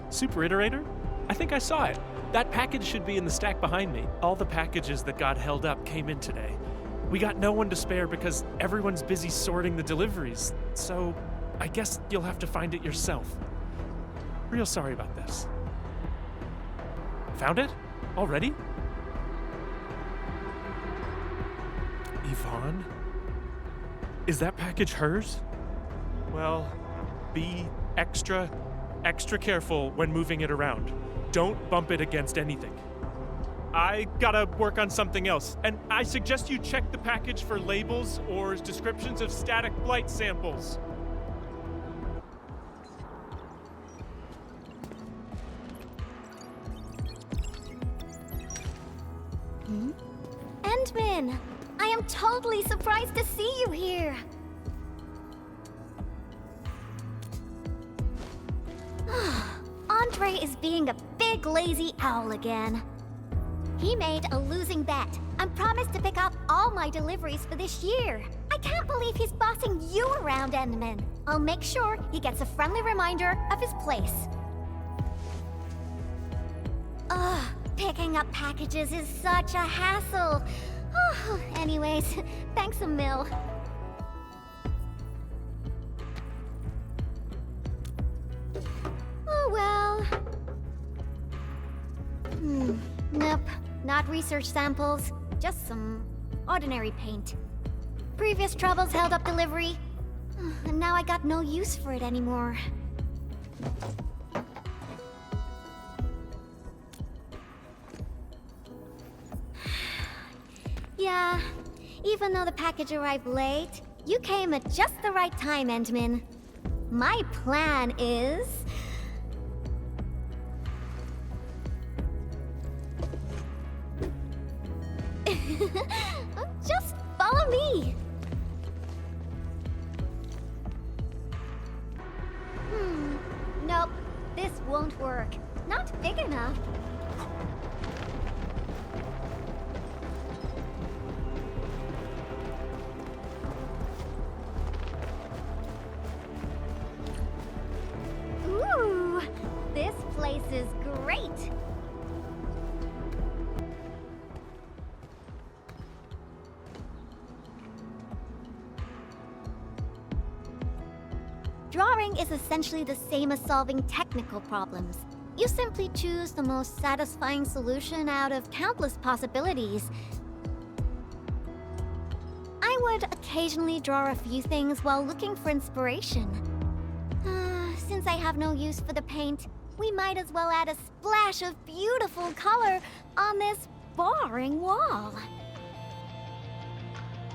Super Iterator? I think I saw it. That package should be in the stack behind me. All the packages that got held up came in today. We got no one to spare because everyone's busy sorting the deliveries, so I guess you'll have to find it yourself. Real sorry about this. Found it? Already? Yvonne? Is that package hers? Well, be extra careful when moving it around. Don't bump it against anything. I gotta work on something else, and I suggest you check the package for labels or descriptions of static blight samples. Endmin! I am totally surprised to see you here! Andre is being a big lazy owl again. He made a losing bet and promised to pick up all my deliveries for this year. I can't believe he's bossing you around, Endmin. I'll make sure he gets a friendly reminder of his place. Ugh, picking up packages is such a hassle. Anyways, thanks a mil. Oh well. Nope, not research samples, just some ordinary paint. Previous troubles held up delivery, and now I got no use for it anymore. Yeah, even though the package arrived late, you came at just the right time, Endmin. My plan is... just follow me. Nope, this won't work. Not big enough. Ooh, this place is great. Drawing is essentially the same as solving technical problems. You simply choose the most satisfying solution out of countless possibilities. I would occasionally draw a few things while looking for inspiration. Since I have no use for the paint, we might as well add a splash of beautiful color on this boring wall.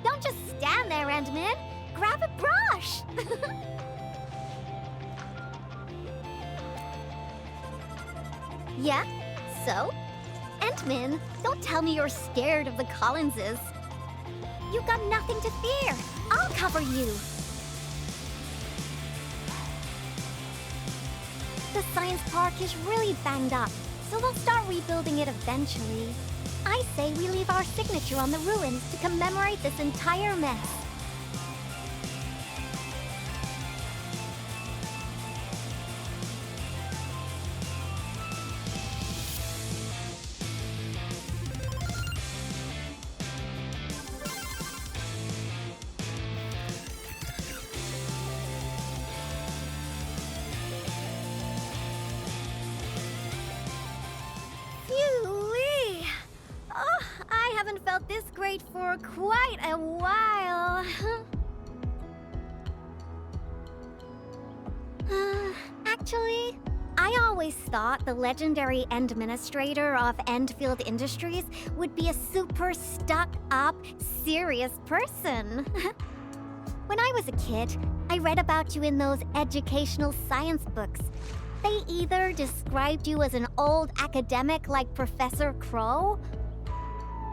Don't just stand there, Endmin. Grab a brush! Yeah? So? Endmin, don't tell me you're scared of the Collinses. You've got nothing to fear. I'll cover you. The science park is really banged up, so we'll start rebuilding it eventually. I say we leave our signature on the ruins to commemorate this entire mess. Phew-wee! Oh, I haven't felt this great for quite a while. Actually, I always thought the legendary Administrator of Endfield Industries would be a super stuck-up, serious person. When I was a kid, I read about you in those educational science books. They either described you as an old academic like Professor Crow,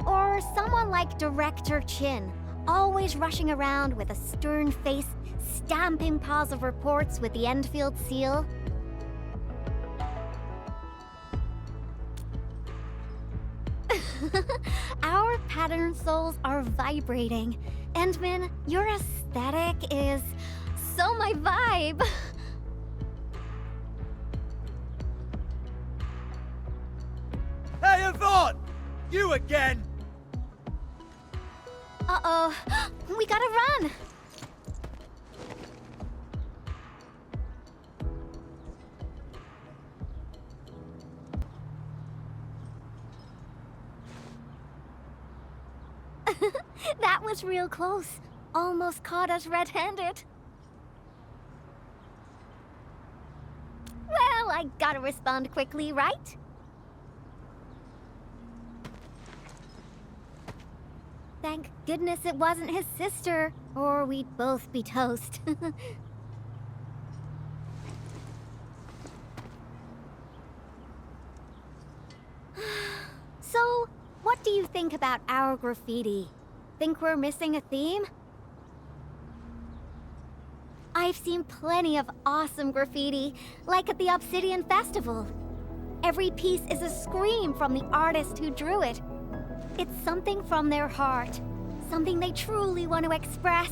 or someone like Director Chin, always rushing around with a stern face, stamping piles of reports with the Endfield seal. Our pattern souls are vibrating. Endmin, your aesthetic is so my vibe. You again! Uh-oh. We gotta run! That was real close. Almost caught us red-handed. Well, I gotta respond quickly, right? Thank goodness it wasn't his sister, or we'd both be toast. So, what do you think about our graffiti? Think we're missing a theme? I've seen plenty of awesome graffiti, like at the Obsidian Festival. Every piece is a scream from the artist who drew it. It's something from their heart, something they truly want to express.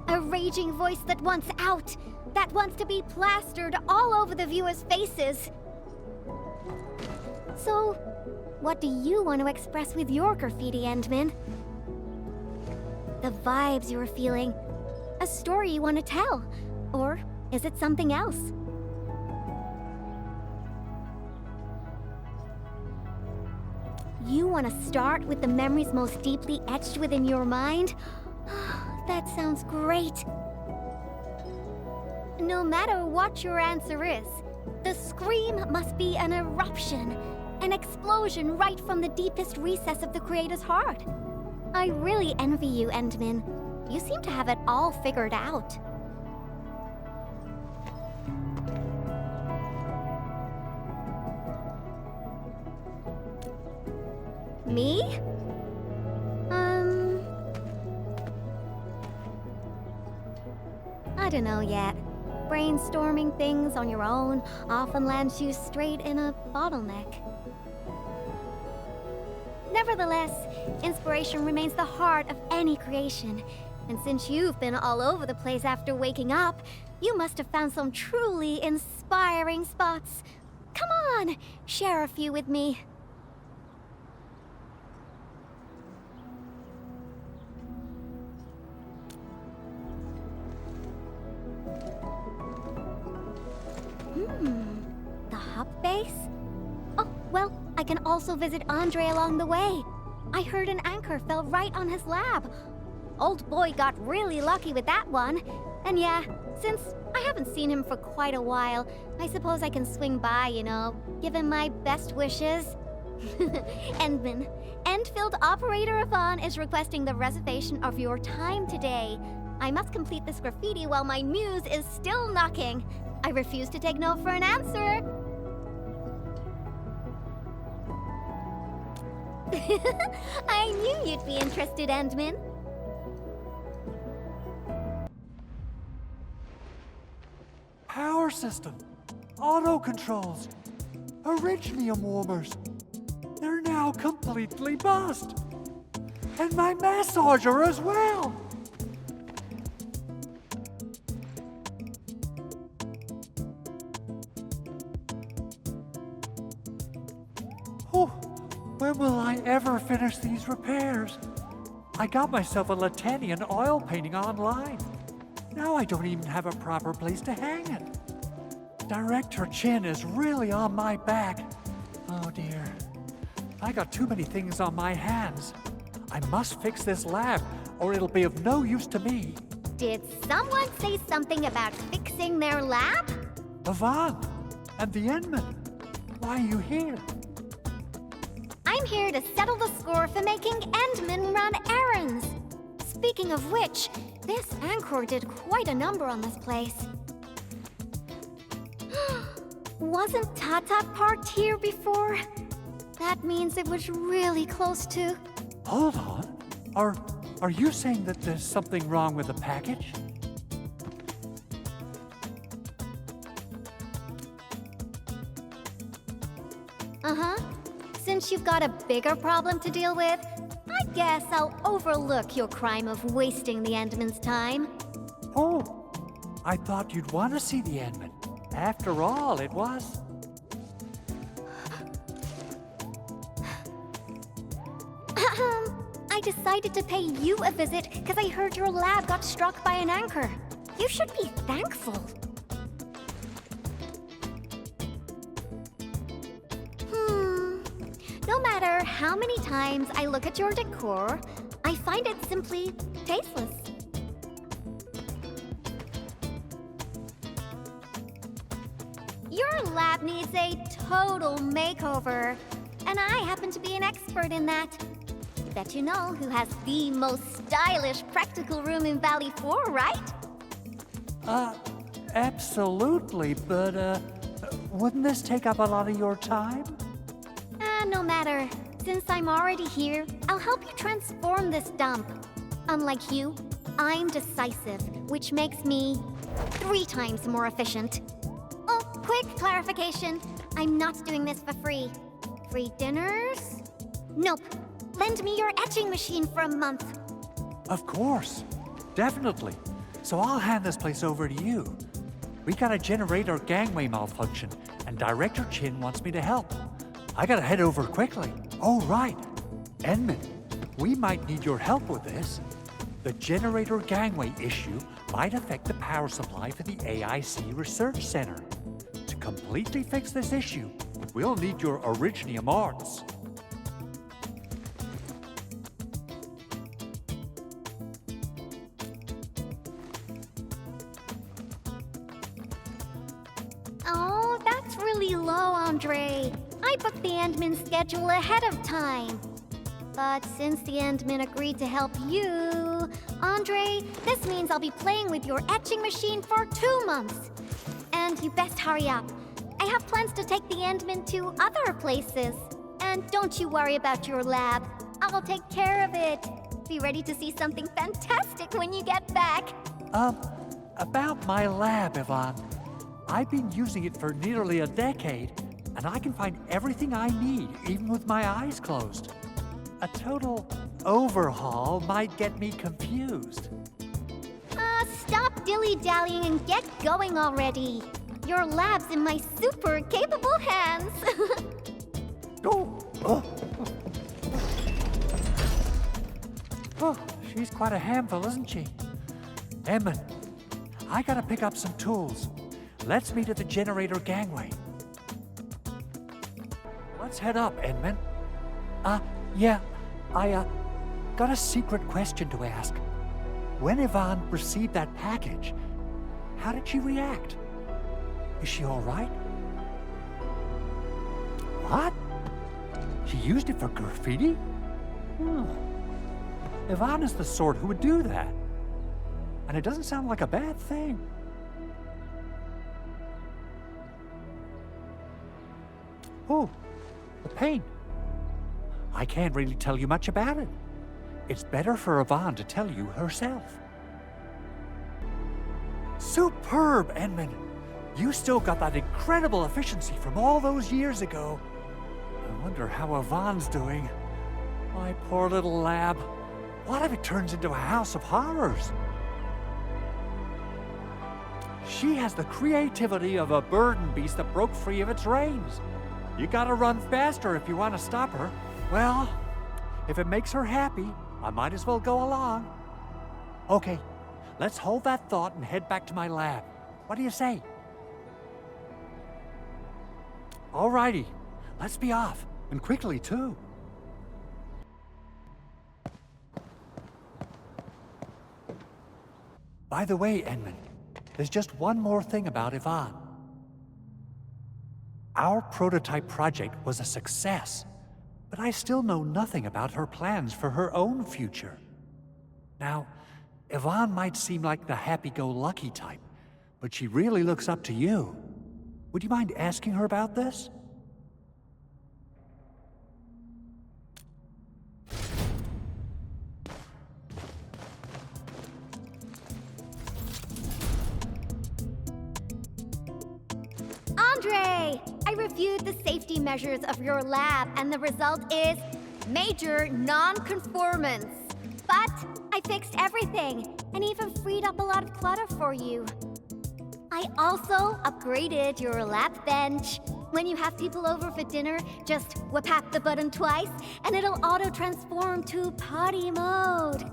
A raging voice that wants out, that wants to be plastered all over the viewers' faces. So, what do you want to express with your graffiti, Endmin? The vibes you were feeling, a story you want to tell, or is it something else? You want to start with the memories most deeply etched within your mind? That sounds great. No matter what your answer is, the scream must be an eruption, an explosion right from the deepest recess of the creator's heart. I really envy you, Endmin. You seem to have it all figured out. Me? I don't know yet. Brainstorming things on your own often lands you straight in a bottleneck. Nevertheless, inspiration remains the heart of any creation. And since you've been all over the place after waking up, you must have found some truly inspiring spots. Come on, share a few with me. The hub base? Oh, well, I can also visit Andre along the way. I heard an anchor fell right on his lab. Old boy got really lucky with that one. And yeah, since I haven't seen him for quite a while, I suppose I can swing by, you know, give him my best wishes. Endmin, Endfield operator Yvonne is requesting the reservation of your time today. I must complete this graffiti while my muse is still knocking. I refuse to take no for an answer. I knew you'd be interested, Endmin. Power system, auto controls, Originium warmers. They're now completely bust. And my massager as well. Oh, when will I ever finish these repairs? I got myself a Latanian oil painting online. Now I don't even have a proper place to hang it. Director Chin is really on my back. Oh dear. I got too many things on my hands. I must fix this lab, or it'll be of no use to me. Did someone say something about fixing their lab? Yvonne, and the Endmin. Why are you here? I'm here to settle the score for making Endmin run errands. Speaking of which, this anchor did quite a number on this place. Wasn't Tata parked here before? That means it was really close to... Hold on. Are you saying that there's something wrong with the package? Uh-huh. Since you've got a bigger problem to deal with, I guess I'll overlook your crime of wasting the Endmin's time. Oh, I thought you'd want to see the Endmin. After all, it was... decided to pay you a visit because I heard your lab got struck by an anchor. You should be thankful. No matter how many times I look at your decor, I find it simply tasteless. Your lab needs a total makeover, and I happen to be an expert in that. Bet you know who has the most stylish practical room in Valley 4, right? Absolutely, but, wouldn't this take up a lot of your time? No matter. Since I'm already here, I'll help you transform this dump. Unlike you, I'm decisive, which makes me 3 times more efficient. Oh, quick clarification. I'm not doing this for free. Free dinners? Nope. Lend me your etching machine for a month. Of course. Definitely. So I'll hand this place over to you. We got a generator gangway malfunction, and Director Chin wants me to help. I gotta head over quickly. Oh, right. Endmin, we might need your help with this. The generator gangway issue might affect the power supply for the AIC Research Center. To completely fix this issue, we'll need your Originium arts. Oh, that's really low, Andre. I booked the Endmin schedule ahead of time. But since the Endmin agreed to help you, Andre, this means I'll be playing with your etching machine for 2 months. And you best hurry up. I have plans to take the Endmin to other places. And don't you worry about your lab. I'll take care of it. Be ready to see something fantastic when you get back. About my lab, Yvonne. I've been using it for nearly a decade, and I can find everything I need, even with my eyes closed. A total overhaul might get me confused. Stop dilly-dallying and get going already. Your lab's in my super capable hands. Oh, she's quite a handful, isn't she? Endmin, I gotta pick up some tools. Let's meet at the generator gangway. Let's head up, Endmin. Yeah, I got a secret question to ask. When Yvonne received that package, how did she react? Is she all right? What? She used it for graffiti? Yvonne is the sort who would do that. And it doesn't sound like a bad thing. Oh, the paint. I can't really tell you much about it. It's better for Yvonne to tell you herself. Superb, Endmin. You still got that incredible efficiency from all those years ago. I wonder how Yvonne's doing. My poor little lab. What if it turns into a house of horrors? She has the creativity of a burden beast that broke free of its reins. You gotta run faster if you want to stop her. Well, if it makes her happy, I might as well go along. Okay, let's hold that thought and head back to my lab. What do you say? Alrighty, let's be off, and quickly too. By the way, Endmin, there's just one more thing about Yvonne. Our prototype project was a success, but I still know nothing about her plans for her own future. Now, Yvonne might seem like the happy-go-lucky type, but she really looks up to you. Would you mind asking her about this? Andre! I reviewed the safety measures of your lab, and the result is major non-conformance. But I fixed everything, and even freed up a lot of clutter for you. I also upgraded your lab bench, When you have people over for dinner, just whip the button twice, and it'll auto-transform to potty mode.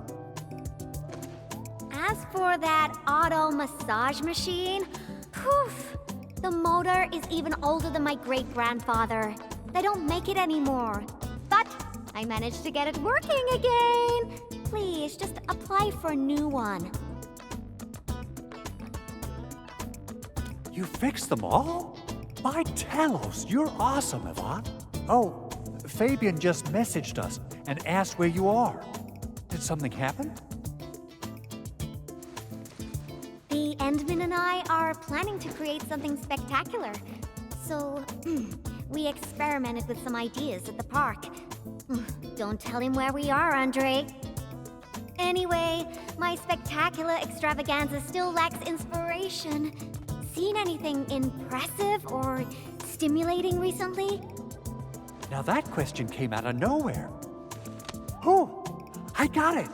As for that auto massage machine, poof, the motor is even older than my great-grandfather. They don't make it anymore. But I managed to get it working again. Please, just apply for a new one. You fixed them all? By Talos, you're awesome, Yvonne. Oh, Fabian just messaged us and asked where you are. Did something happen? The Endmin and I are planning to create something spectacular. So, we experimented with some ideas at the park. Don't tell him where we are, Andre. Anyway, my spectacular extravaganza still lacks inspiration. Seen anything impressive or stimulating recently? Now that question came out of nowhere. Oh, I got it.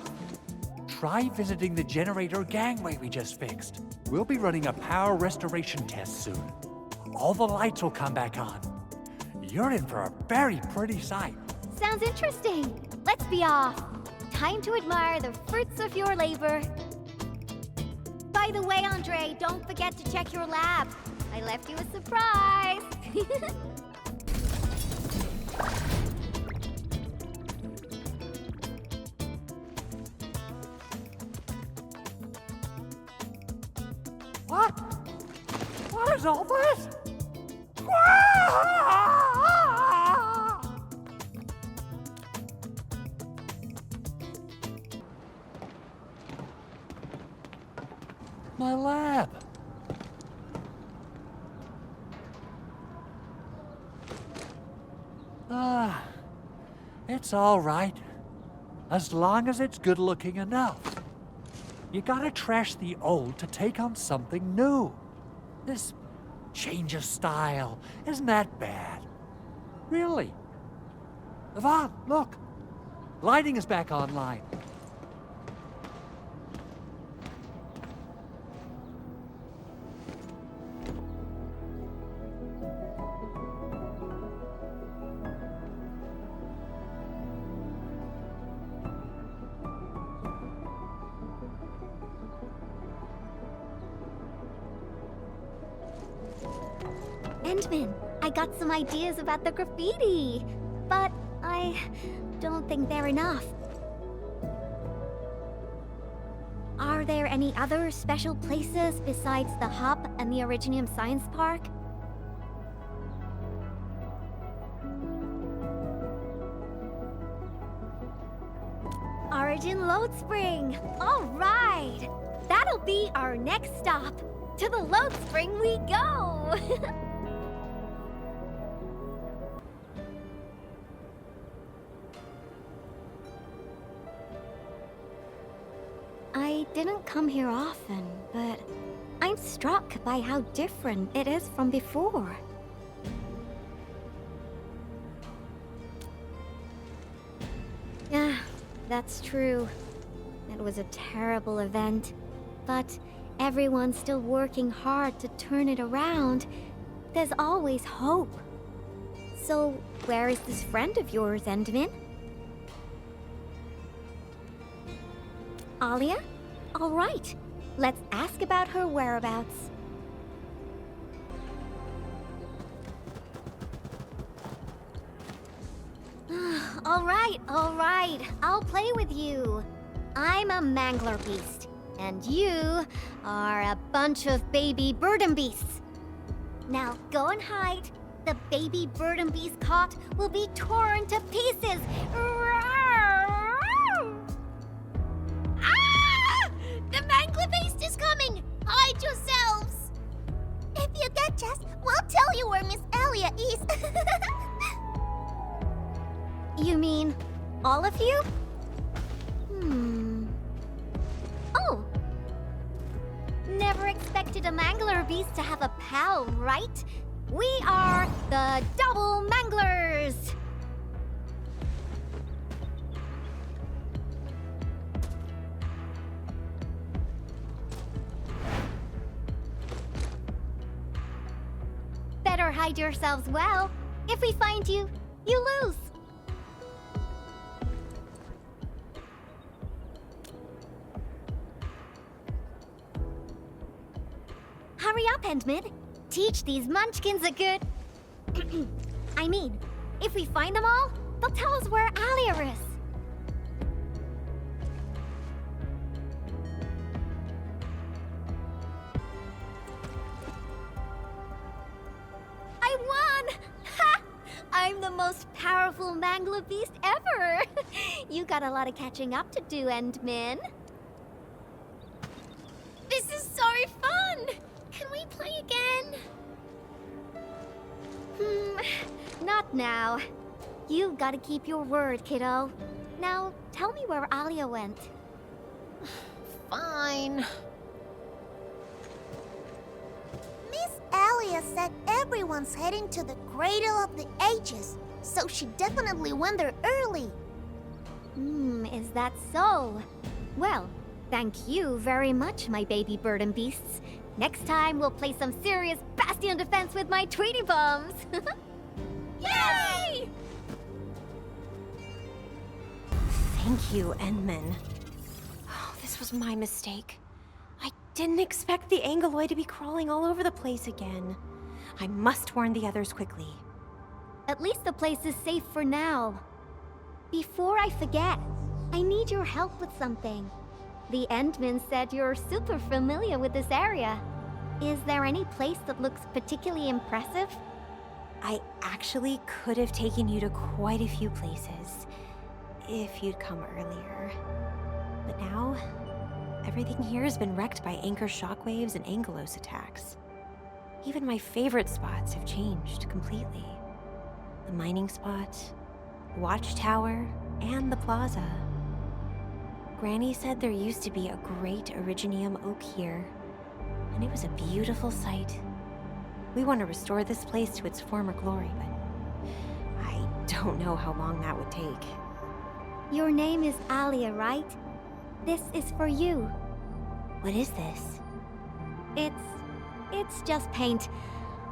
Try visiting the generator gangway we just fixed. We'll be running a power restoration test soon. All the lights will come back on. You're in for a very pretty sight. Sounds interesting. Let's be off. Time to admire the fruits of your labor. By the way, Andre, don't forget to check your lab. I left you a surprise. What? What is all this? My lab. It's all right. As long as it's good looking enough. You gotta trash the old to take on something new. This change of style isn't that bad. Really. Yvonne, look. Lighting is back online. Endmin, I got some ideas about the graffiti, but I don't think they're enough. Are there any other special places besides the hub and the Originium Science Park? Origin Load Spring! All right! That'll be our next stop. To the Load Spring we go! I didn't come here often, but I'm struck by how different it is from before. Yeah, that's true. It was a terrible event, but everyone's still working hard to turn it around. There's always hope. So, where is this friend of yours, Endmin? Alia? All right. Let's ask about her whereabouts. All right. I'll play with you. I'm a mangler beast, and you are a bunch of baby burden beasts. Now go and hide. The baby burden beast caught will be torn to pieces. The mangler beast is coming! Hide yourselves! If you catch us, we'll tell you where Miss Alia is. You mean all of you? Oh. Never expected a mangler beast to have a pal, right? We are the Double Manglers! better hide yourselves well. If we find you, you lose. Hurry up, Endmin. Teach these munchkins a good... I mean, if we find them all, they'll tell us where Alia is. I won! Ha! I'm the most powerful Mangler beast ever! You got a lot of catching up to do, Endmin. This is so fun! Can we play again? Not now. You gotta keep your word, kiddo. Now, tell me where Alia went. Fine. Miss Alia said everyone's heading to the Cradle of the Ages, so she definitely went there early. Is that so? Well, thank you very much, my baby bird and beasts. Next time, we'll play some serious bastion defense with my Tweety Bombs. Yay! Thank you, Endmin. Oh, this was my mistake. I didn't expect the Angeloid to be crawling all over the place again. I must warn the others quickly. At least the place is safe for now. Before I forget, I need your help with something. The Endmins said you're super familiar with this area. Is there any place that looks particularly impressive? I actually could have taken you to quite a few places, if you'd come earlier. But now, everything here has been wrecked by anchor shockwaves and Angelos attacks. Even my favorite spots have changed completely. The mining spot, the watchtower, and the plaza. Granny said there used to be a great Originium oak here, and it was a beautiful sight. We want to restore this place to its former glory, but I don't know how long that would take. Your name is Alia, right? This is for you. What is this? It's just paint.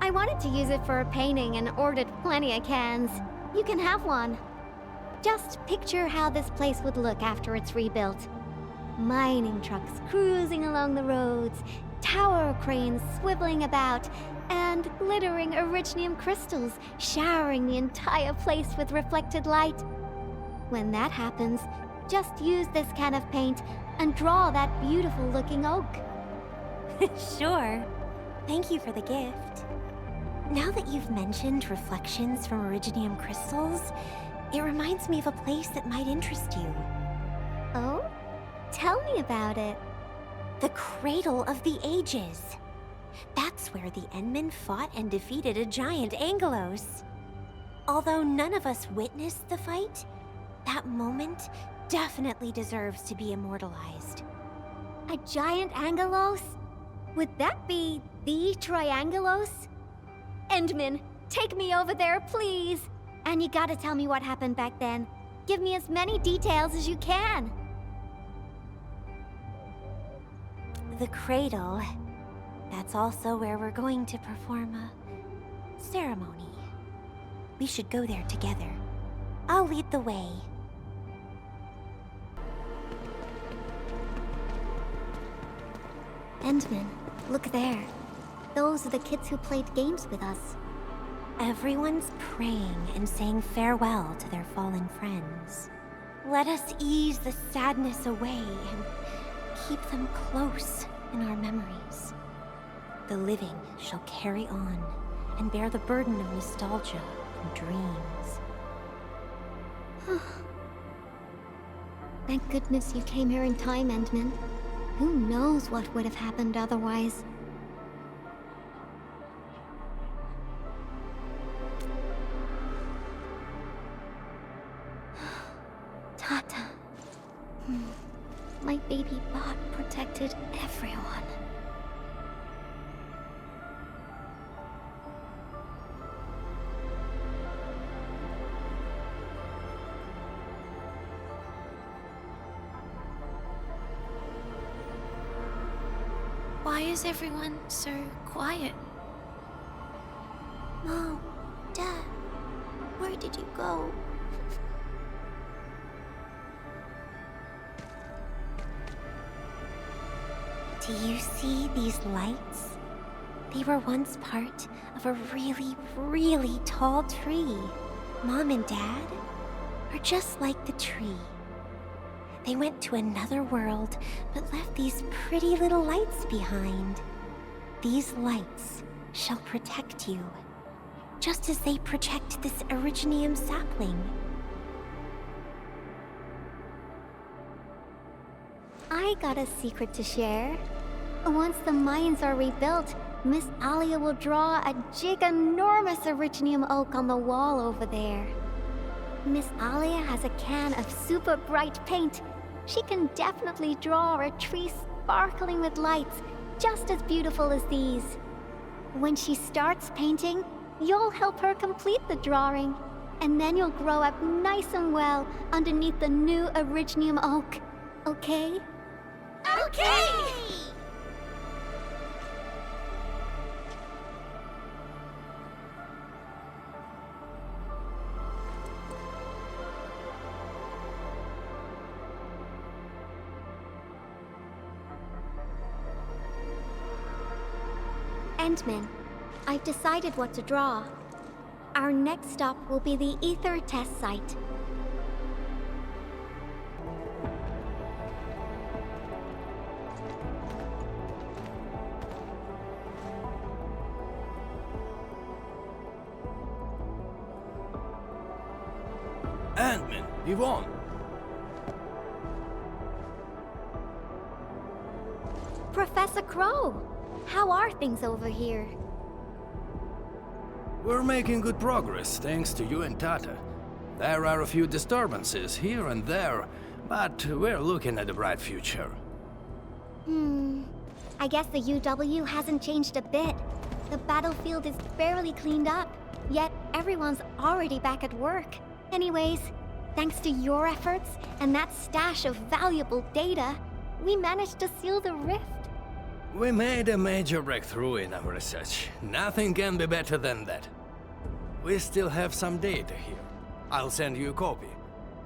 I wanted to use it for a painting and ordered plenty of cans. You can have one. Just picture how this place would look after it's rebuilt. Mining trucks cruising along the roads, tower cranes swiveling about, and glittering Originium crystals showering the entire place with reflected light. When that happens, just use this can of paint and draw that beautiful looking oak. Sure. Thank you for the gift. Now that you've mentioned reflections from Originium crystals, it reminds me of a place that might interest you. Oh? Tell me about it. The Cradle of the Ages. That's where the Endmin fought and defeated a giant Angelos. Although none of us witnessed the fight, that moment definitely deserves to be immortalized. A giant Angelos? Would that be the Triangelos? Endmin, take me over there, please. And you gotta tell me what happened back then. Give me as many details as you can. The Cradle. That's also where we're going to perform a ceremony. We should go there together. I'll lead the way. Endmin, look there. Those are the kids who played games with us. Everyone's praying and saying farewell to their fallen friends. Let us ease the sadness away and keep them close in our memories. The living shall carry on and bear the burden of nostalgia and dreams. Thank goodness you came here in time, Endmin. Who knows what would have happened otherwise? Tata. My baby bot protected everyone. Why is everyone so quiet? Mom, Dad, where did you go? Do you see these lights? They were once part of a really, really tall tree. Mom and Dad are just like the tree. They went to another world, but left these pretty little lights behind. These lights shall protect you, just as they protect this Originium sapling. I got a secret to share. Once the mines are rebuilt, Miss Alia will draw a giganormous Originium oak on the wall over there. Miss Alia has a can of super bright paint. She can definitely draw a tree sparkling with lights, just as beautiful as these. When she starts painting, you'll help her complete the drawing, and then you'll grow up nice and well underneath the new Originium oak. Okay? Okay! Endmin, I've decided what to draw. Our next stop will be the Ether test site. Endmin, Yvonne. Professor Crow, how are things over here? We're making good progress, thanks to you and Tata. There are a few disturbances here and there, but we're looking at a bright future. I guess the UW hasn't changed a bit. The battlefield is barely cleaned up, yet everyone's already back at work. Anyways, thanks to your efforts and that stash of valuable data, we managed to seal the rift. We made a major breakthrough in our research. Nothing can be better than that. We still have some data here. I'll send you a copy.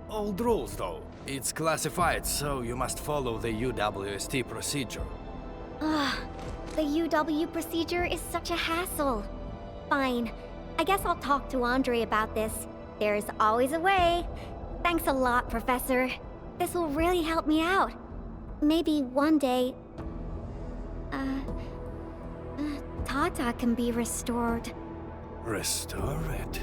Old rules, though. It's classified, so you must follow the UWST procedure. The UW procedure is such a hassle. Fine. I guess I'll talk to Andre about this. There's always a way. Thanks a lot, Professor. This will really help me out. Maybe one day... Tata can be restored. Restore it?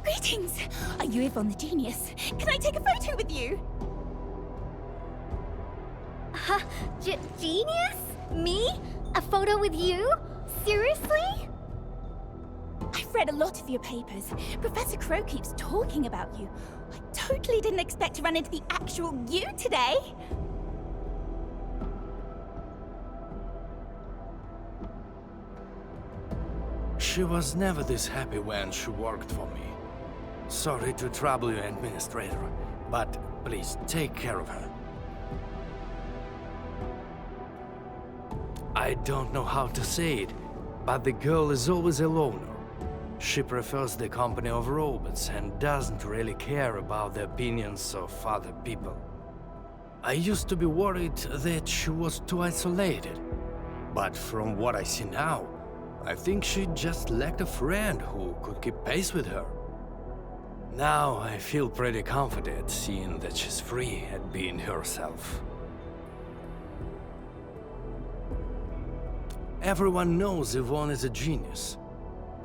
Greetings! Are you Yvonne the Genius? Can I take a photo with you? Genius? Me? A photo with you? Seriously? I've read a lot of your papers. Professor Crow keeps talking about you. I totally didn't expect to run into the actual you today. She was never this happy when she worked for me. Sorry to trouble you, Administrator, but please take care of her. I don't know how to say it, but the girl is always a loner. She prefers the company of robots and doesn't really care about the opinions of other people. I used to be worried that she was too isolated, but from what I see now, I think she just lacked a friend who could keep pace with her. Now I feel pretty confident seeing that she's free at being herself. Everyone knows Yvonne is a genius.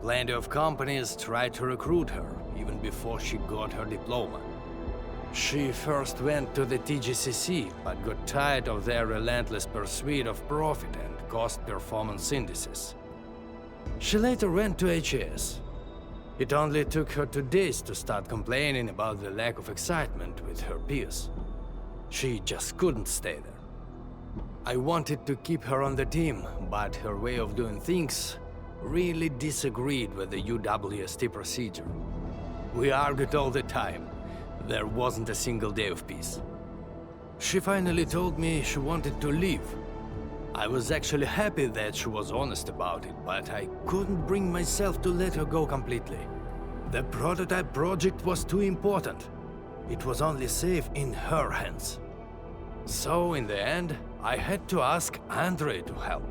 Plenty of companies tried to recruit her, even before she got her diploma. She first went to the TGCC, but got tired of their relentless pursuit of profit and cost performance indices. She later went to HAS. It only took her 2 days to start complaining about the lack of excitement with her peers. She just couldn't stay there. I wanted to keep her on the team, but her way of doing things really disagreed with the UWST procedure. We argued all the time. There wasn't a single day of peace. She finally told me she wanted to leave. I was actually happy that she was honest about it, but I couldn't bring myself to let her go completely. The prototype project was too important. It was only safe in her hands. So, in the end, I had to ask Andre to help.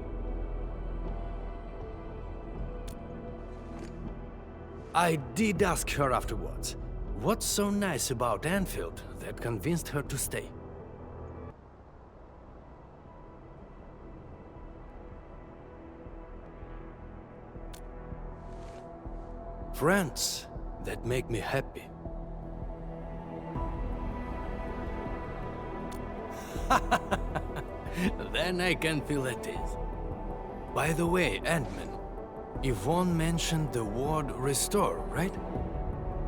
I did ask her afterwards, what's so nice about Endfield that convinced her to stay? Friends that make me happy. Then I can feel at ease. By the way, Endmin, Yvonne mentioned the word restore, right?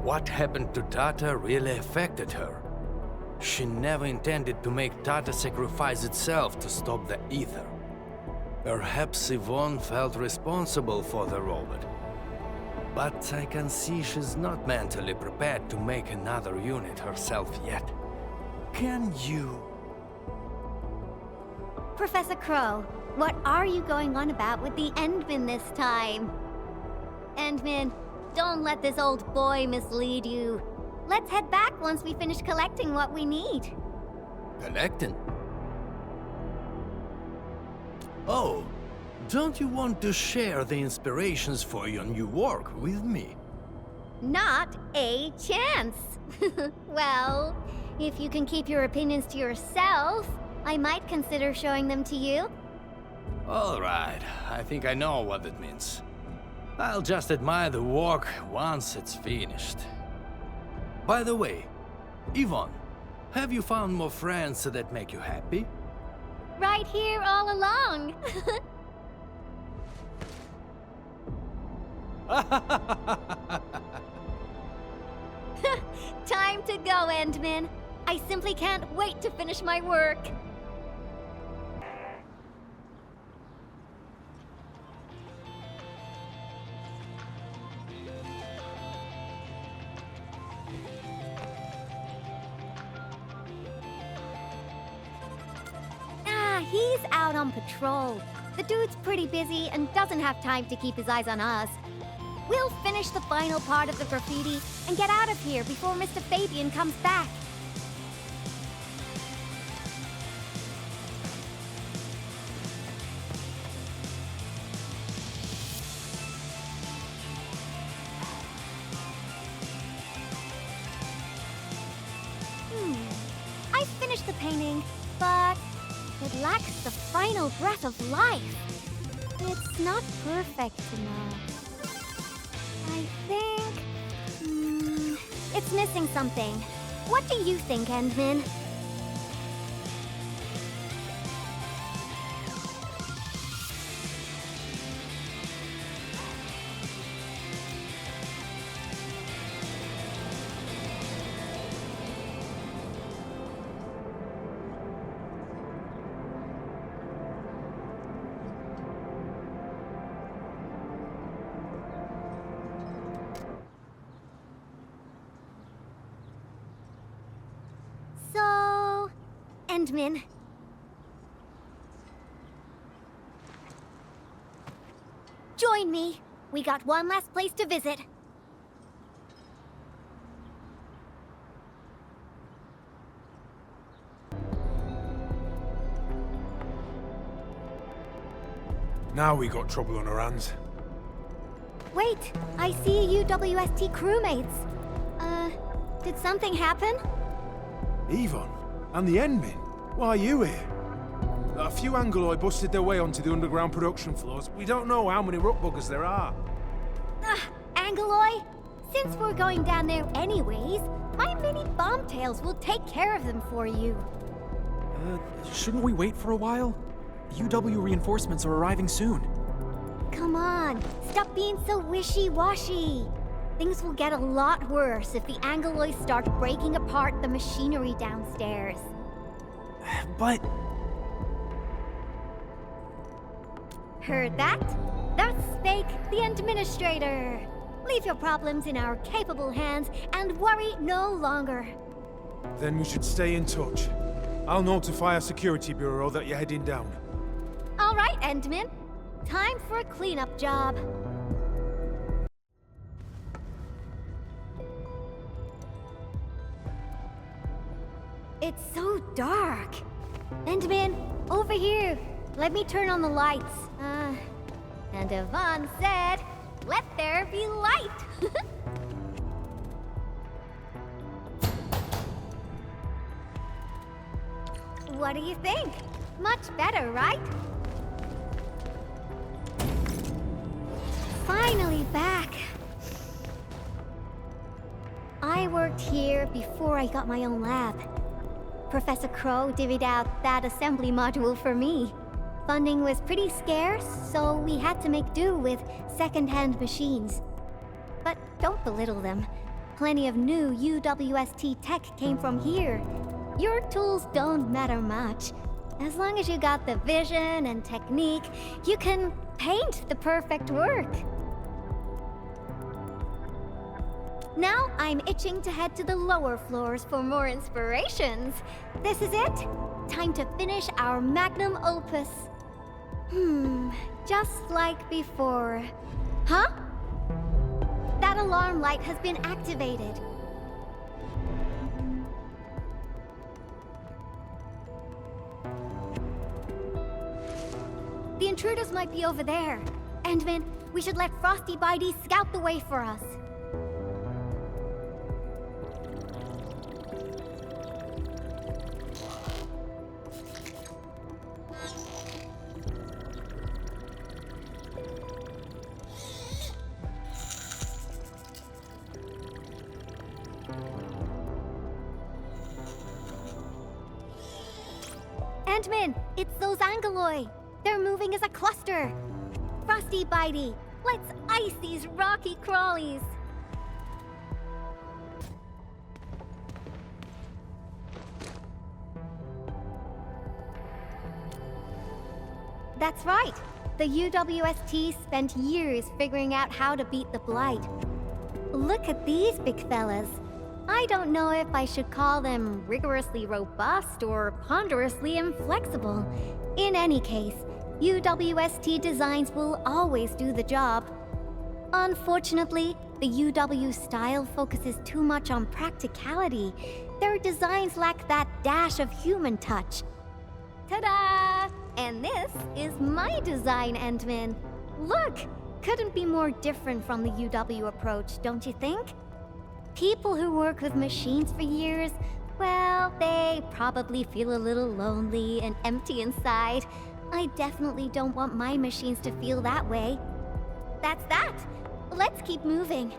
What happened to Tata really affected her. She never intended to make Tata sacrifice itself to stop the ether. Perhaps Yvonne felt responsible for the robot. But I can see she's not mentally prepared to make another unit herself yet. Can you? Professor Crow, what are you going on about with the Endmin this time? Endmin, don't let this old boy mislead you. Let's head back once we finish collecting what we need. Collecting? Oh, don't you want to share the inspirations for your new work with me? Not a chance. Well, if you can keep your opinions to yourself, I might consider showing them to you. All right, I think I know what that means. I'll just admire the work once it's finished. By the way, Yvonne, have you found more friends that make you happy? Right here all along. Time to go, Endmin. I simply can't wait to finish my work. He's out on patrol. The dude's pretty busy and doesn't have time to keep his eyes on us. We'll finish the final part of the graffiti and get out of here before Mr. Fabian comes back. I finished the painting, but it lacks the final breath of life. It's not perfect enough. I think... it's missing something. What do you think, Endmin? So... Endmin. Join me. We got one last place to visit. Now we got trouble on our hands. Wait, I see UWST crewmates. Did something happen? Yvonne, and the Endmin? Why are you here? A few Angoloi busted their way onto the underground production floors. We don't know how many rook buggers there are. Angoloi? Since we're going down there anyways, my mini bombtails will take care of them for you. Shouldn't we wait for a while? UW reinforcements are arriving soon. Come on, stop being so wishy-washy. Things will get a lot worse if the Angoloi start breaking apart the machinery downstairs. But... Heard that? That's Spake, the Administrator. Leave your problems in our capable hands and worry no longer. Then we should stay in touch. I'll notify our security bureau that you're heading down. All Endmin. Time for a cleanup job. It's so dark. Endmin, over here. Let me turn on the lights. And Yvonne said, let there be light. What do you think? Much better, right? Finally back. I worked here before I got my own lab. Professor Crow divvied out that assembly module for me. Funding was pretty scarce, so we had to make do with second-hand machines. But don't belittle them. Plenty of new UWST tech came from here. Your tools don't matter much. As long as you got the vision and technique, you can paint the perfect work. Now I'm itching to head to the lower floors for more inspirations. This is it. Time to finish our magnum opus. Just like before. Huh? That alarm light has been activated. The intruders might be over there. Endmin, we should let Frosty Bitey scout the way for us. Endmin, it's those Angeloi. They're moving as a cluster. Frosty Bitey, let's ice these rocky crawlies. That's right. The UWST spent years figuring out how to beat the Blight. Look at these big fellas. I don't know if I should call them rigorously robust or ponderously inflexible. In any case, UWST designs will always do the job. Unfortunately, the UW style focuses too much on practicality. Their designs lack that dash of human touch. Ta-da! And this is my design, Endmin. Look! Couldn't be more different from the UW approach, don't you think? People who work with machines for years, well, they probably feel a little lonely and empty inside. I definitely don't want my machines to feel that way. That's that! Let's keep moving.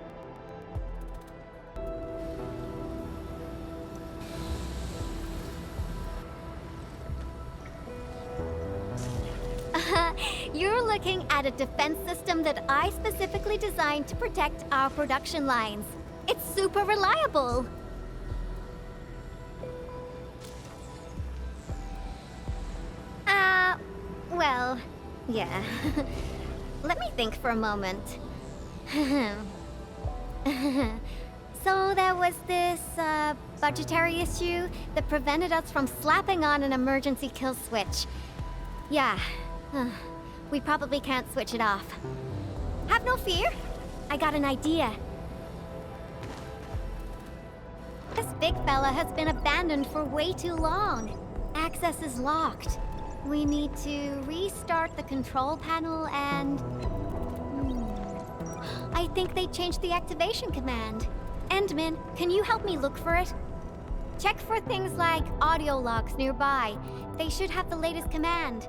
You're looking at a defense system that I specifically designed to protect our production lines. It's super reliable. Well, yeah. Let me think for a moment. So there was this, budgetary issue that prevented us from slapping on an emergency kill switch. Yeah. We probably can't switch it off. Have no fear. I got an idea. This big fella has been abandoned for way too long. Access is locked. We need to restart the control panel and... I think they changed the activation command. Endmin, can you help me look for it? Check for things like audio logs nearby. They should have the latest command.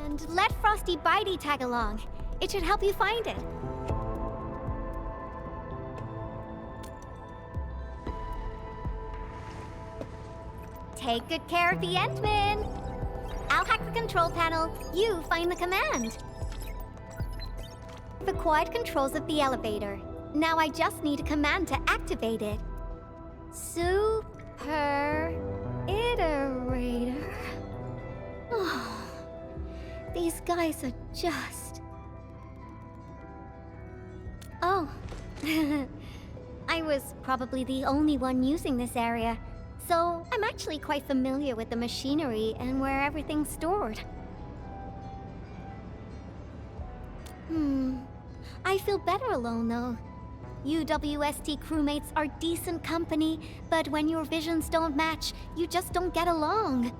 And let Frosty Bitey tag along. It should help you find it. Take good care of the Endmin. I'll hack the control panel. You find the command. The quiet controls of the elevator. Now I just need a command to activate it. Super iterator. Oh, these guys are just... Oh. I was probably the only one using this area. So, I'm actually quite familiar with the machinery and where everything's stored. I feel better alone, though. UWST crewmates are decent company, but when your visions don't match, you just don't get along.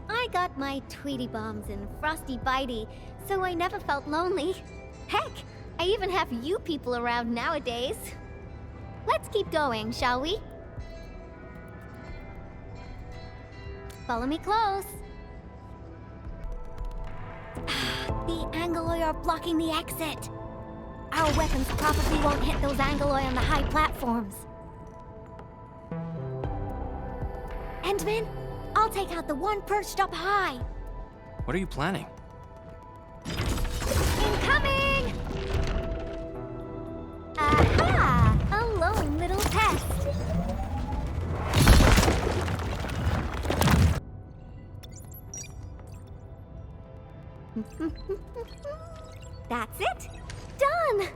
I got my Tweety Bombs and Frosty Bitey, so I never felt lonely. Heck, I even have you people around nowadays. Let's keep going, shall we? Follow me close. The Angoloi are blocking the exit. Our weapons probably won't hit those Angoloi on the high platforms. Endmin, I'll take out the one perched up high. What are you planning? Incoming! Aha! A lone little pest. That's it. Done!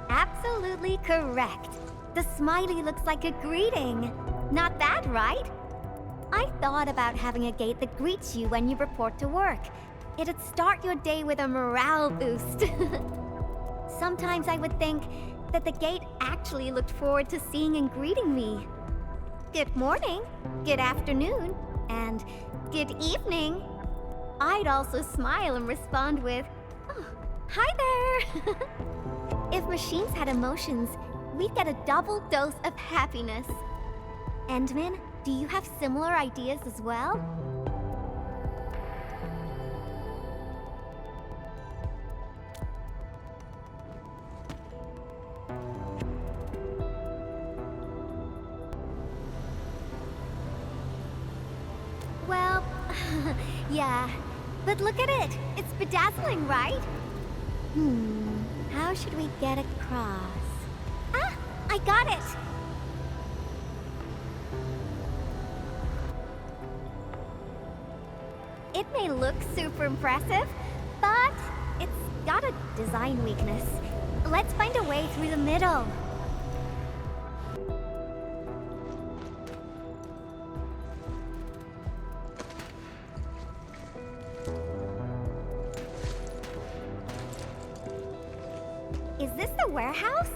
Absolutely correct. The smiley looks like a greeting. Not bad, right? I thought about having a gate that greets you when you report to work. It'd start your day with a morale boost. Sometimes I would think that the gate actually looked forward to seeing and greeting me. Good morning, good afternoon, and good evening. I'd also smile and respond with, "Oh, hi there." If machines had emotions, we'd get a double dose of happiness. Endmin, do you have similar ideas as well? Well, yeah. But look at it! It's bedazzling, right? How should we get across? Ah! I got it! It may look super impressive, but it's got a design weakness. Let's find a way through the middle. Is this the warehouse?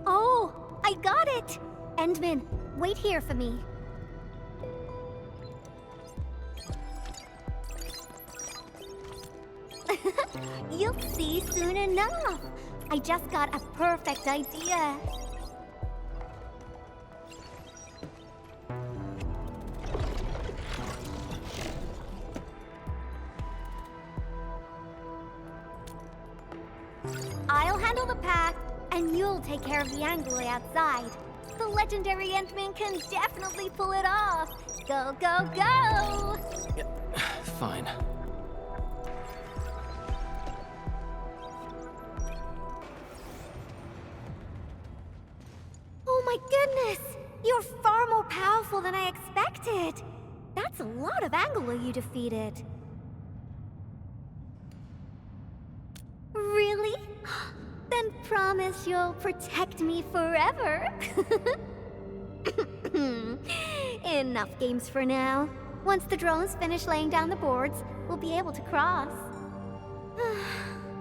Oh, I got it! Endmin, wait here for me. You'll see soon enough. I just got a perfect idea. I'll handle the path, and you'll take care of the Angoloi outside. The legendary Endmin can definitely pull it off. Go, go, go! Fine. Oh my goodness! You're far more powerful than I expected! That's a lot of Angoloi you defeated. Really? Then promise you'll protect me forever. Enough games for now. Once the drones finish laying down the boards, we'll be able to cross.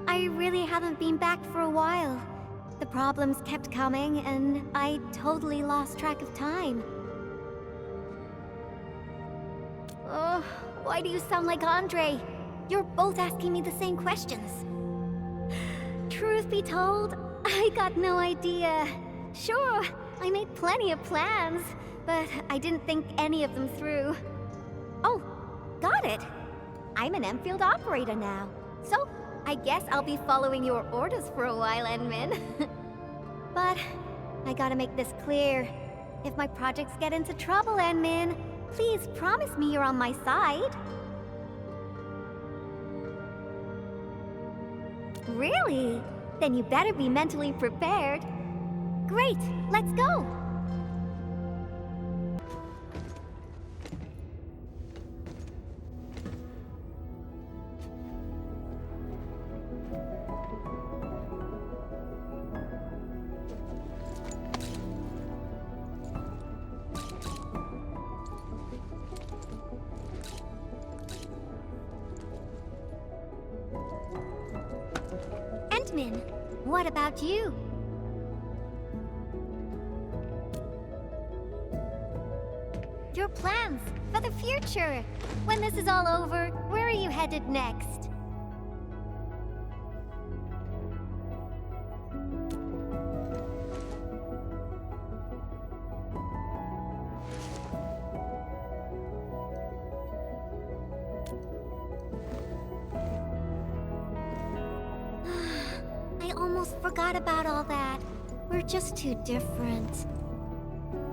I really haven't been back for a while. The problems kept coming, and I totally lost track of time. Oh, why do you sound like Andre? You're both asking me the same questions. Truth be told, I got no idea. Sure, I made plenty of plans, but I didn't think any of them through. Oh, got it. I'm an Enfield operator now, so I guess I'll be following your orders for a while, Endmin. But I gotta make this clear. If my projects get into trouble, Endmin, please promise me you're on my side. Really? Then you better be mentally prepared. Great, let's go! Endmin. What about you? Your plans for the future. When this is all over, where are you headed next? I almost forgot about all that. We're just too different.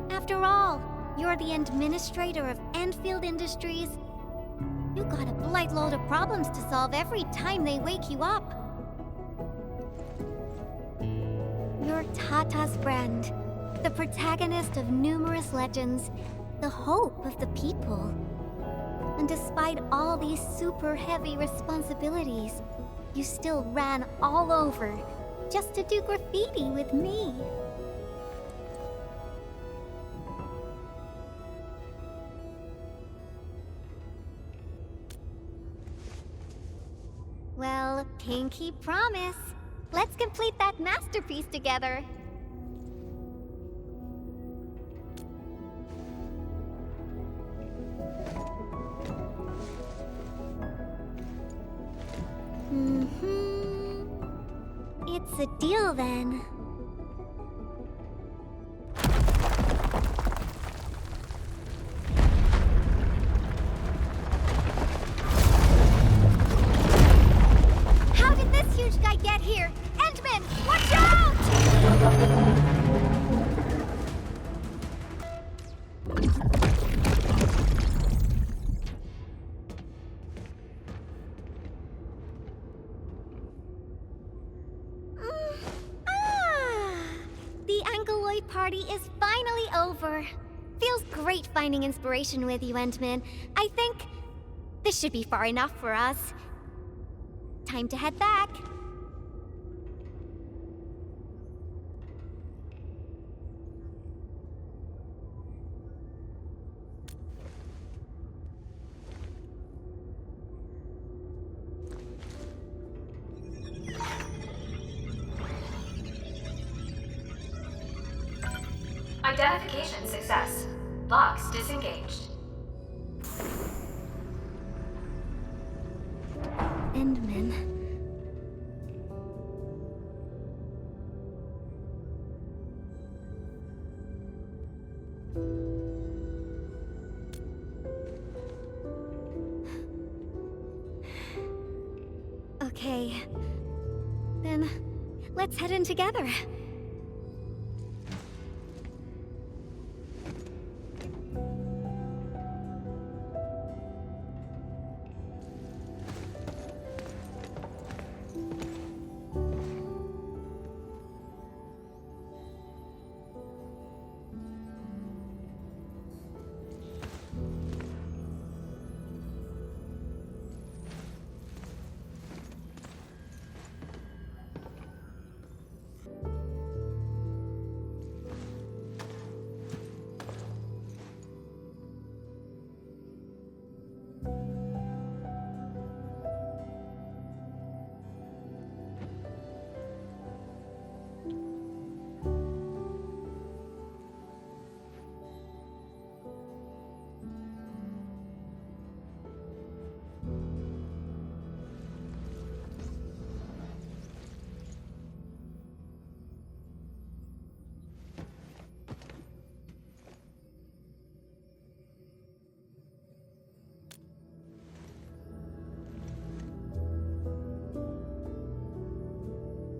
After all, you're the administrator of Endfield Industries. You got a blight load of problems to solve every time they wake you up. You're Tata's friend, the protagonist of numerous legends, the hope of the people. And despite all these super heavy responsibilities, you still ran all over just to do graffiti with me. Well, pinky promise. Let's complete that masterpiece together. It's a deal then. How did this huge guy get here? Endmin, watch out! The Angeloid party is finally over. Feels great finding inspiration with you, Endmin. I think this should be far enough for us. Time to head back. Identification success. Locks disengaged. Endmin. Okay. Then, let's head in together.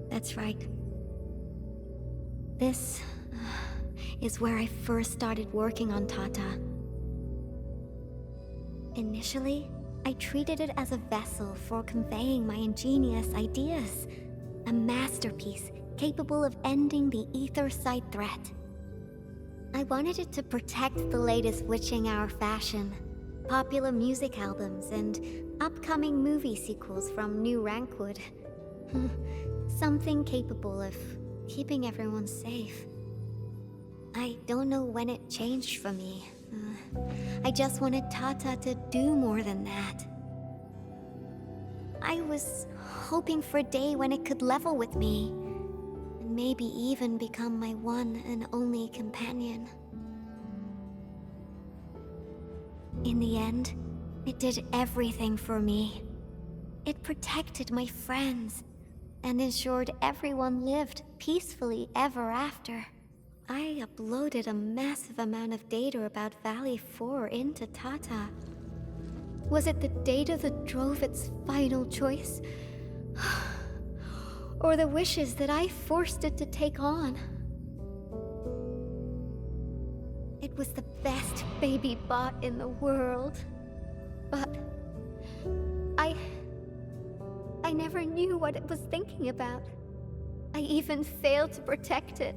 That's right. This is where I first started working on Tata. Initially, I treated it as a vessel for conveying my ingenious ideas. A masterpiece capable of ending the Ether Site threat. I wanted it to protect the latest witching hour fashion, popular music albums, and upcoming movie sequels from New Rankwood. Something capable of keeping everyone safe. I don't know when it changed for me. I just wanted Tata to do more than that. I was hoping for a day when it could level with me, and maybe even become my one and only companion. In the end, it did everything for me. It protected my friends, and ensured everyone lived peacefully ever after. I uploaded a massive amount of data about Valley 4 into Tata. Was it the data that drove its final choice? Or the wishes that I forced it to take on? It was the best baby bot in the world. But I never knew what it was thinking about. I even failed to protect it.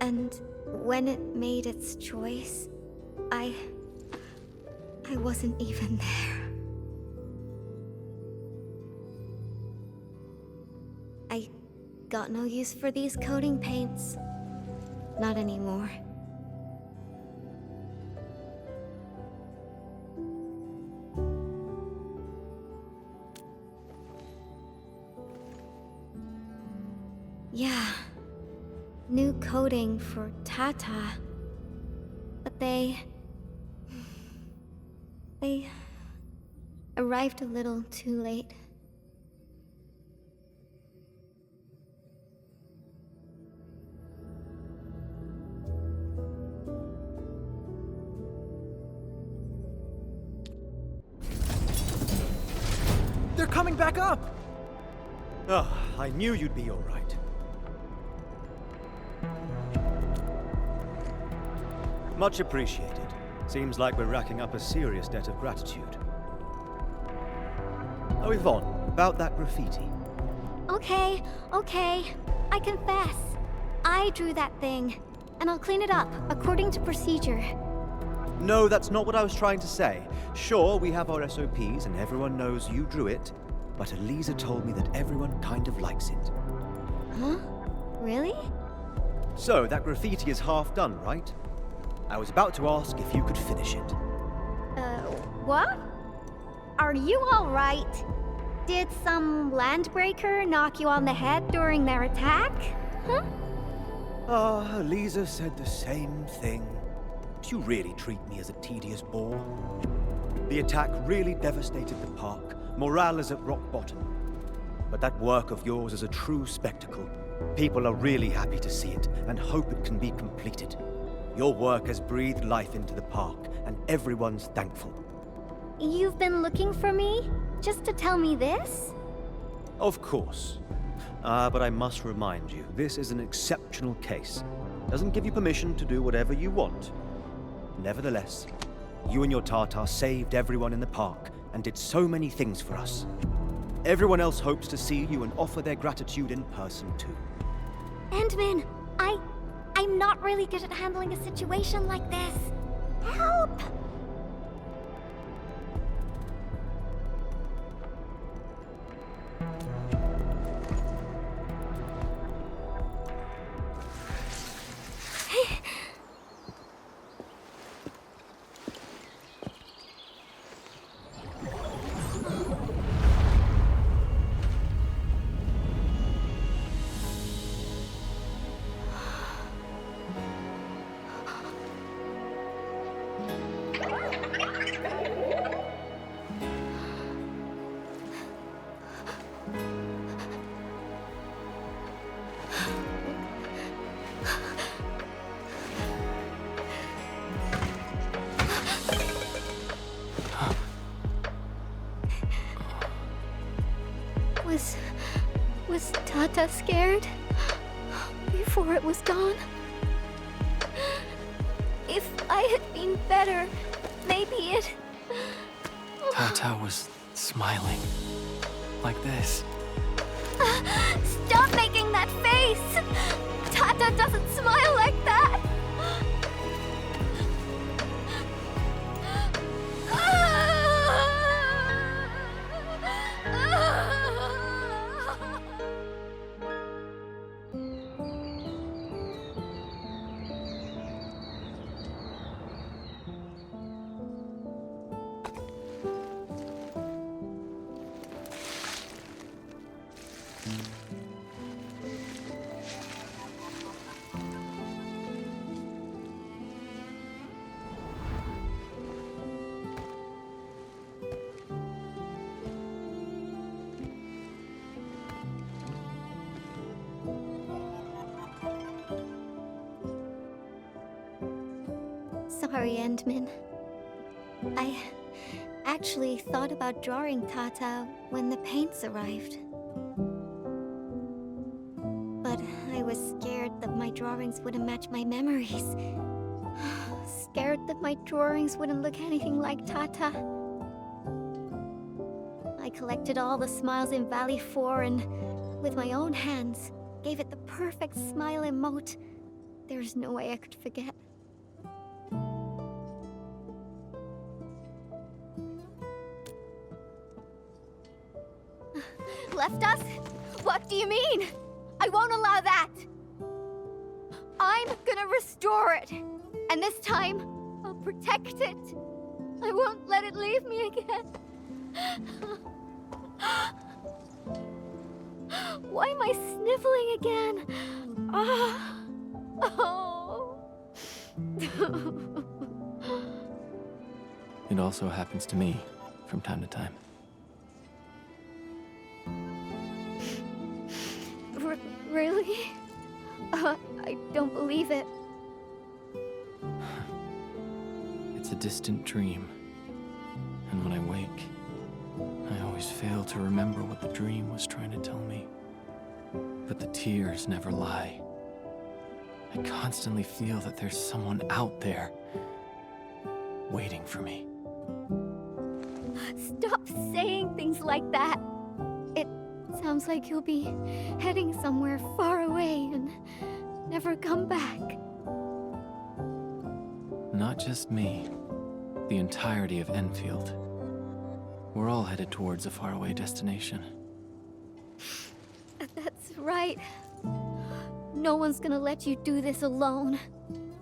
And when it made its choice, I wasn't even there. I got no use for these coating paints. Not anymore. Yeah. New coating for Tata. But they arrived a little too late. They're coming back up! Ah, I knew you'd be all right. Much appreciated. Seems like we're racking up a serious debt of gratitude. Oh, Yvonne, about that graffiti. Okay. I confess. I drew that thing, and I'll clean it up according to procedure. No, that's not what I was trying to say. Sure, we have our SOPs and everyone knows you drew it, but Elisa told me that everyone kind of likes it. Huh? Really? So, that graffiti is half done, right? I was about to ask if you could finish it. What? Are you alright? Did some landbreaker knock you on the head during their attack? Huh? Ah, Elisa said the same thing. You really treat me as a tedious bore. The attack really devastated the park. Morale is at rock bottom. But that work of yours is a true spectacle. People are really happy to see it and hope it can be completed. Your work has breathed life into the park, and everyone's thankful. You've been looking for me? Just to tell me this? Of course. But I must remind you, this is an exceptional case. Doesn't give you permission to do whatever you want. Nevertheless, you and your Tartar saved everyone in the park and did so many things for us. Everyone else hopes to see you and offer their gratitude in person too. Endmin, I'm not really good at handling a situation like this. Help! Was Tata scared? Before it was gone? If I had been better, maybe it... Tata was smiling. Like this. Stop making that face! Tata doesn't smile like that! Sorry, Endmin. I actually thought about drawing Tata when the paints arrived. But I was scared that my drawings wouldn't match my memories. Scared that my drawings wouldn't look anything like Tata. I collected all the smiles in Valley 4 and, with my own hands, gave it the perfect smile emote. There's no way I could forget. Left us? What do you mean? I won't allow that! I'm gonna restore it! And this time, I'll protect it! I won't let it leave me again! Why am I sniffling again? Oh. It also happens to me from time to time. Really? I don't believe it. It's a distant dream. And when I wake, I always fail to remember what the dream was trying to tell me. But the tears never lie. I constantly feel that there's someone out there waiting for me. Stop saying things like that. It sounds like you'll be heading somewhere far away and never come back. Not just me. The entirety of Endfield. We're all headed towards a faraway destination. That's right. No one's gonna let you do this alone.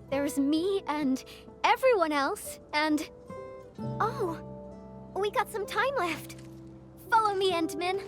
There's me and everyone else, and... Oh! We got some time left. Follow me, Endmin.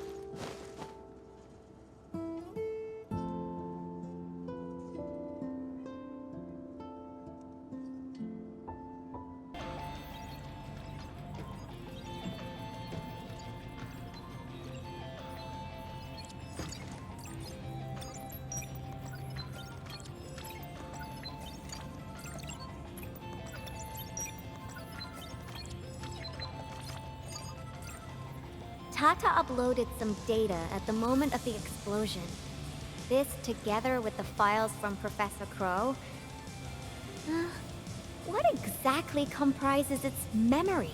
Tata uploaded some data at the moment of the explosion. This, together with the files from Professor Crow... what exactly comprises its memories?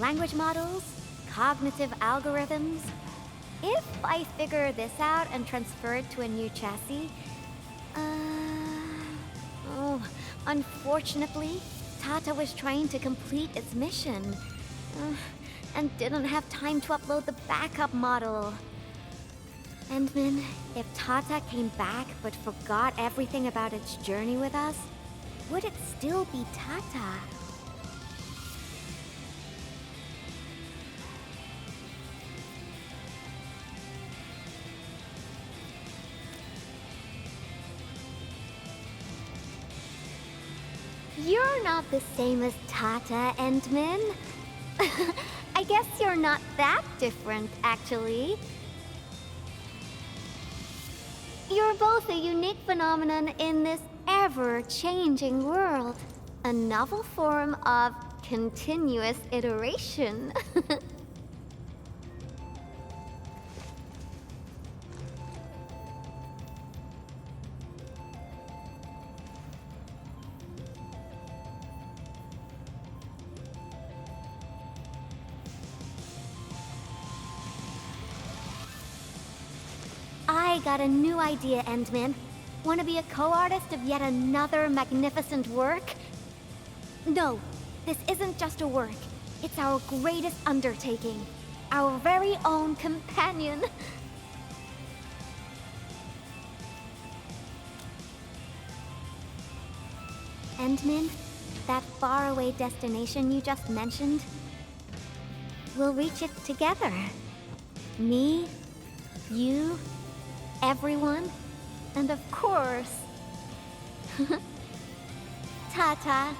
Language models? Cognitive algorithms? If I figure this out and transfer it to a new chassis... Oh, unfortunately, Tata was trying to complete its mission. And didn't have time to upload the backup model. Endmin, if Tata came back but forgot everything about its journey with us, would it still be Tata? You're not the same as Tata, Endmin. I guess you're not that different, actually. You're both a unique phenomenon in this ever-changing world. A novel form of continuous iteration. I got a new idea, Endmin. Want to be a co-artist of yet another magnificent work? No, this isn't just a work. It's our greatest undertaking. Our very own companion. Endmin, that faraway destination you just mentioned, we'll reach it together. Me, you, everyone, and of course, Tata.